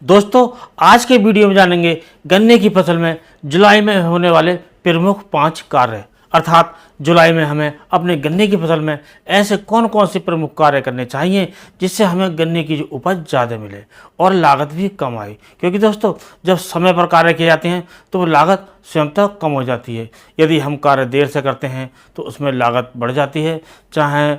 दोस्तों, आज के वीडियो में जानेंगे गन्ने की फसल में जुलाई में होने वाले प्रमुख 5 कार्य, अर्थात जुलाई में हमें अपने गन्ने की फसल में ऐसे कौन कौन से प्रमुख कार्य करने चाहिए जिससे हमें गन्ने की जो उपज ज़्यादा मिले और लागत भी कम आए। क्योंकि दोस्तों, जब समय पर कार्य किए जाते हैं तो वो लागत स्वयंतः कम हो जाती है। यदि हम कार्य देर से करते हैं तो उसमें लागत बढ़ जाती है, चाहे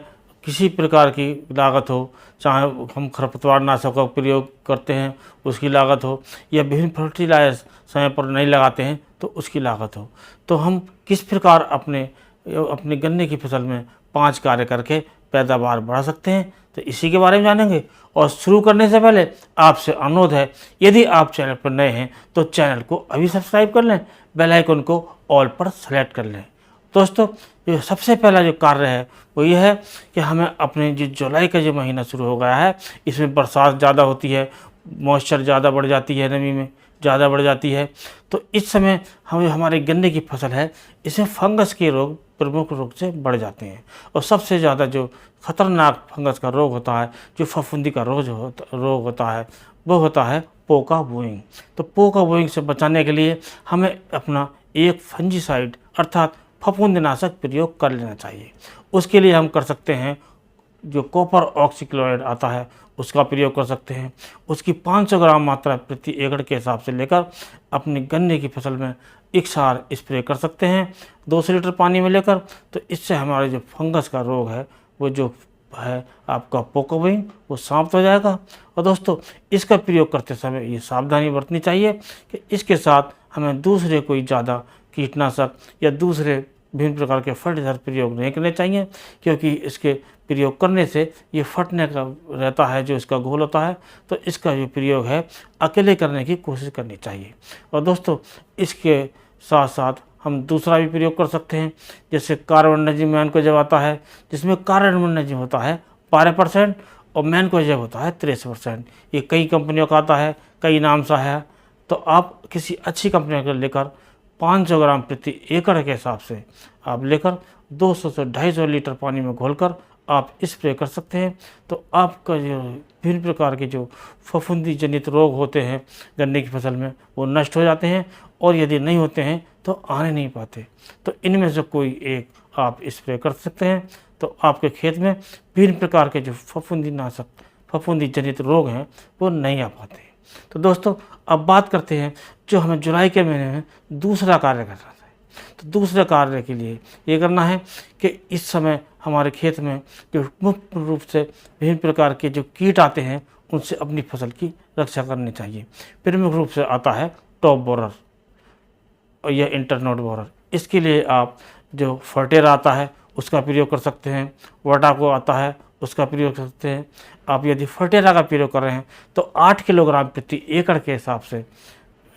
किसी प्रकार की लागत हो, चाहे हम खरपतवार नाशक का प्रयोग करते हैं उसकी लागत हो, या विभिन्न फर्टिलाइजर समय पर नहीं लगाते हैं तो उसकी लागत हो। तो हम किस प्रकार अपने गन्ने की फसल में 5 कार्य करके पैदावार बढ़ा सकते हैं, तो इसी के बारे में जानेंगे। और शुरू करने से पहले आपसे अनुरोध है, यदि आप चैनल पर नए हैं तो चैनल को अभी सब्सक्राइब कर लें, बेल आइकन को ऑल पर सेलेक्ट कर लें। दोस्तों, जो सबसे पहला जो कार्य है वो ये है कि हमें अपने जो जुलाई का जो महीना शुरू हो गया है, इसमें बरसात ज़्यादा होती है, मॉइस्चर ज़्यादा बढ़ जाती है, नमी में ज़्यादा बढ़ जाती है। तो इस समय हमारे गन्ने की फसल है, इसमें फंगस के रोग प्रमुख रूप से बढ़ जाते हैं। और सबसे ज़्यादा जो खतरनाक फंगस का रोग होता है, जो फफूंदी का रोग होता है, वो होता है पोका बोइंग। तो पोका बोइंग से बचाने के लिए हमें अपना एक फंजीसाइड अर्थात फफूंदीनाशक प्रयोग कर लेना चाहिए। उसके लिए हम कर सकते हैं, जो कॉपर ऑक्सीक्लोराइड आता है उसका प्रयोग कर सकते हैं। उसकी 500 ग्राम मात्रा प्रति एकड़ के हिसाब से लेकर अपनी गन्ने की फसल में एक सार स्प्रे कर सकते हैं 200 लीटर पानी में लेकर। तो इससे हमारे जो फंगस का रोग है, वो जो है आपका पोका बोइंग, वो समाप्त हो जाएगा। और दोस्तों, इसका प्रयोग करते समय ये सावधानी बरतनी चाहिए कि इसके साथ हमें दूसरे कोई ज़्यादा कीटनाशक या दूसरे विभिन्न प्रकार के फर्टिलाइजर प्रयोग नहीं करने चाहिए, क्योंकि इसके प्रयोग करने से ये फटने का रहता है, जो इसका घोल होता है। तो इसका जो प्रयोग है अकेले करने की कोशिश करनी चाहिए। और दोस्तों, इसके साथ साथ हम दूसरा भी प्रयोग कर सकते हैं, जैसे कार्बनडाजिम मैनकोजेब आता है, जिसमें कार्बनडाजिम होता है 12% और मैनकोजेब होता है 63%। ये कई कंपनियों का आता है, कई नाम सा है। तो आप किसी अच्छी कंपनी को लेकर 500 ग्राम प्रति एकड़ के हिसाब से आप लेकर 200 से 250 लीटर पानी में घोलकर आप स्प्रे कर सकते हैं। तो आपका जो विभिन्न प्रकार के जो फफूंदी जनित रोग होते हैं गन्ने की फसल में, वो नष्ट हो जाते हैं, और यदि नहीं होते हैं तो आने नहीं पाते। तो इनमें से कोई एक आप स्प्रे कर सकते हैं, तो आपके खेत में विभिन्न प्रकार के जो फफूंदी जनित रोग हैं वो नहीं आ पाते। तो दोस्तों, अब बात करते हैं जो हमें जुलाई के महीने में दूसरा कार्य करना है। तो दूसरे कार्य के लिए ये करना है कि इस समय हमारे खेत में जो मुख्य रूप से विभिन्न प्रकार के जो कीट आते हैं उनसे अपनी फसल की रक्षा करनी चाहिए। प्रमुख रूप से आता है टॉप बोरर और यह इंटरनोड बोरर। इसके लिए आप जो फर्टेरा आता है उसका प्रयोग कर सकते हैं, वटाको आता है उसका प्रयोग कर सकते हैं। आप यदि फर्टेरा का प्रयोग कर रहे हैं तो 8 किलोग्राम प्रति एकड़ के हिसाब से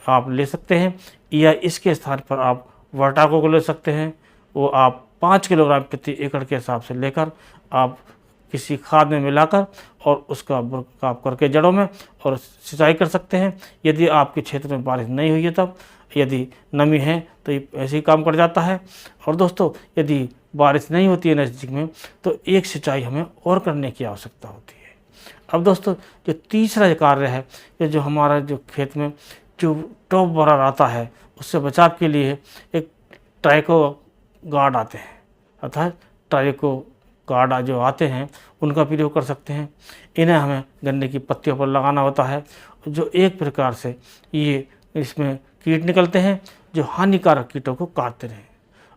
आप ले सकते हैं, या इसके स्थान पर आप वटाको को ले सकते हैं। वो आप 5 किलोग्राम प्रति एकड़ के हिसाब से लेकर आप किसी खाद में मिलाकर और उसका बुरकाव करके जड़ों में और सिंचाई कर सकते हैं। यदि आपके क्षेत्र में बारिश नहीं हुई है, तब यदि नमी है तो ये ऐसे ही काम कर जाता है। और दोस्तों, यदि बारिश नहीं होती है नज़दीक में, तो एक सिंचाई हमें और करने की आवश्यकता होती है। अब दोस्तों, जो तीसरा कार्य है, ये जो हमारा जो खेत में जो टॉप बोरर आता है उससे बचाव के लिए एक ट्राइको गार्ड आते हैं, अर्थात ट्राइको गार्ड जो आते हैं उनका प्रयोग कर सकते हैं। इन्हें हमें गन्ने की पत्तियों पर लगाना होता है, जो एक प्रकार से ये इसमें कीट निकलते हैं जो हानिकारक कीटों को काटते रहें,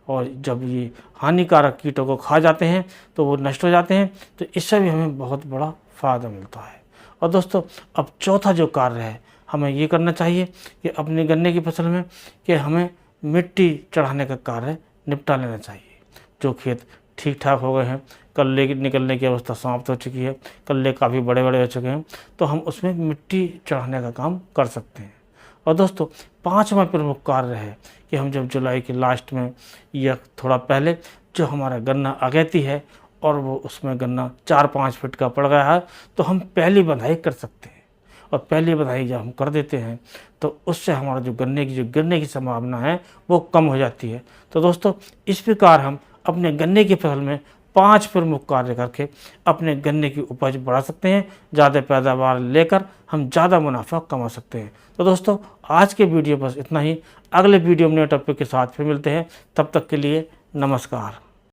और जब ये हानिकारक कीटों को खा जाते हैं तो वो नष्ट हो जाते हैं। तो इससे भी हमें बहुत बड़ा फ़ायदा मिलता है। और दोस्तों, अब चौथा जो कार्य है हमें ये करना चाहिए कि अपनी गन्ने की फसल में कि हमें मिट्टी चढ़ाने का कार्य निपटा लेना चाहिए। जो खेत ठीक ठाक हो गए हैं, कल्ले निकलने की अवस्था समाप्त हो चुकी है, कल्ले काफ़ी बड़े बड़े हो चुके हैं, तो हम उसमें मिट्टी चढ़ाने का काम कर सकते हैं। और दोस्तों, 5वां प्रमुख कार्य है कि हम जब जुलाई के लास्ट में या थोड़ा पहले जो हमारा गन्ना अगैती है और वो उसमें गन्ना 4-5 फीट का पड़ गया है, तो हम पहली बंधाई कर सकते हैं। और पहली बंधाई जब हम कर देते हैं तो उससे हमारा जो गन्ने की संभावना है वो कम हो जाती है। तो दोस्तों, इस प्रकार हम अपने गन्ने की फसल में 5 प्रमुख कार्य करके अपने गन्ने की उपज बढ़ा सकते हैं। ज़्यादा पैदावार लेकर हम ज़्यादा मुनाफा कमा सकते हैं। तो दोस्तों, आज के वीडियो बस इतना ही। अगले वीडियो में नए टॉपिक के साथ फिर मिलते हैं। तब तक के लिए नमस्कार।